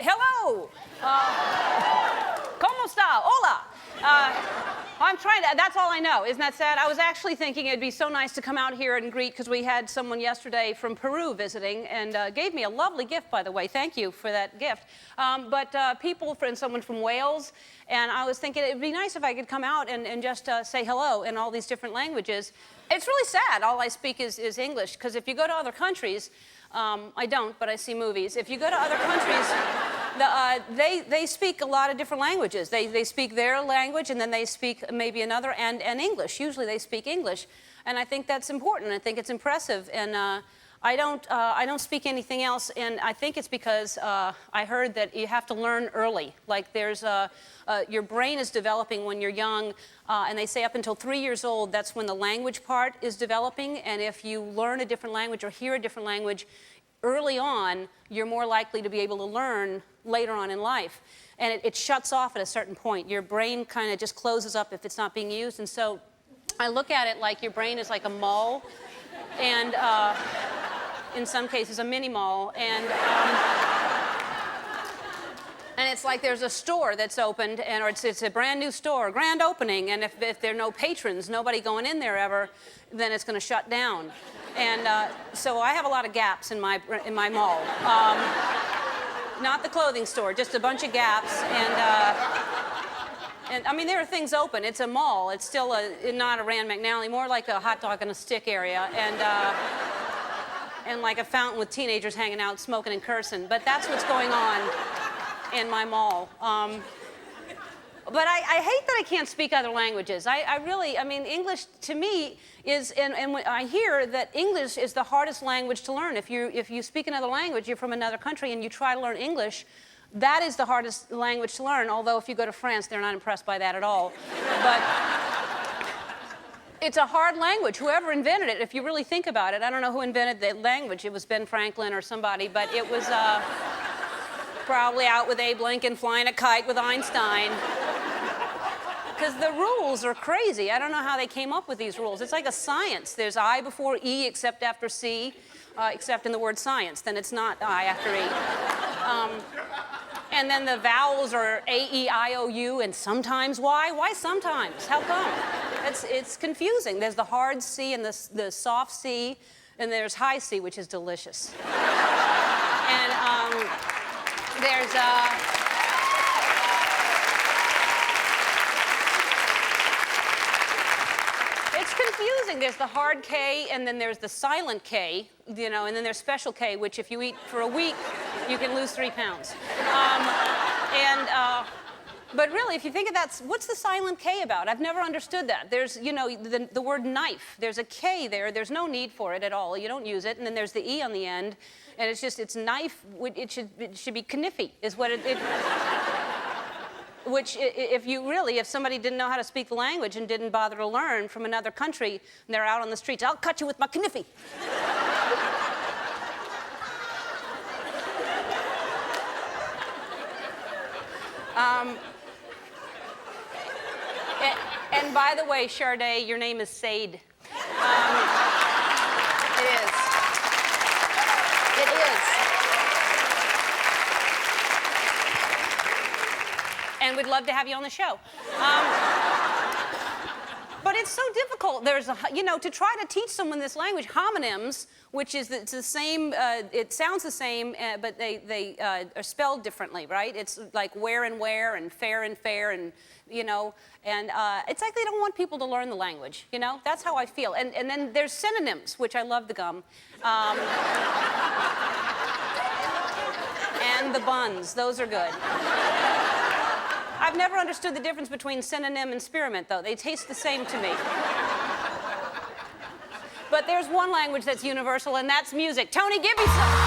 Hello. ¿Cómo está? Hola. I'm trying to, that's all I know. Isn't that sad? I was actually thinking it'd be so nice to come out here and greet, because we had someone yesterday from Peru visiting and gave me a lovely gift, by the way. Thank you for that gift. Someone from Wales, and I was thinking it'd be nice if I could come out and just say hello in all these different languages. It's really sad. All I speak is English, because if you go to other countries, I don't, but I see movies. If you go to other countries, they speak a lot of different languages. They speak their language, and then they speak maybe another, and English. Usually they speak English, and I think that's important. I think it's impressive, and I don't speak anything else, and I think it's because I heard that you have to learn early. Like your brain is developing when you're young, and they say up until 3 years old, that's when the language part is developing, and if you learn a different language or hear a different language early on, you're more likely to be able to learn later on in life. And it shuts off at a certain point. Your brain kind of just closes up if it's not being used, and so I look at it like your brain is like a mall, and in some cases a mini mall, and it's like there's a store that's opened, or it's a brand new store, grand opening, and if there are no patrons, nobody going in there ever, then it's going to shut down. And so I have a lot of gaps in my mall. Not the clothing store, just a bunch of gaps, and I mean, there are things open. It's a mall. It's still not a Rand McNally, more like a hot dog on a stick area, and like a fountain with teenagers hanging out, smoking and cursing. But that's what's going on in my mall. But I hate that I can't speak other languages. I mean, English to me is, and when I hear that English is the hardest language to learn. If you speak another language, you're from another country, and you try to learn English, that is the hardest language to learn, although if you go to France, they're not impressed by that at all. But it's a hard language. Whoever invented it, if you really think about it, I don't know who invented the language. It was Ben Franklin or somebody, but it was probably out with Abe Lincoln flying a kite with Einstein. Because the rules are crazy. I don't know how they came up with these rules. It's like a science. There's I before E except after C, except in the word science. Then it's not I after E. And then the vowels are A, E, I, O, U, and sometimes Y. Why sometimes? How come? It's confusing. There's the hard C and the soft C, and there's high C, which is delicious. And there's it's confusing. There's the hard K, and then there's the silent K, you know, and then there's special K, which if you eat for a week, you can lose 3 pounds. But really, if you think of that, what's the silent K about? I've never understood that. There's, you know, the word knife. There's a K there. There's no need for it at all. You don't use it. And then there's the E on the end. And it's knife. It should be kniffy, is what it which, if somebody didn't know how to speak the language and didn't bother to learn from another country, and they're out on the streets, I'll cut you with my kniffy. And by the way, Sade, your name is Sade. It is. It is. And we'd love to have you on the show. But it's so difficult. There's to try to teach someone this language, homonyms, which is it's the same. It sounds the same, but they are spelled differently, right? It's like where, and fair, and and it's like they don't want people to learn the language. You know, that's how I feel. And then there's synonyms, which I love the gum. And the buns, those are good. I've never understood the difference between synonym and spearmint, though. They taste the same to me. But there's one language that's universal, and that's music. Tony, give me some.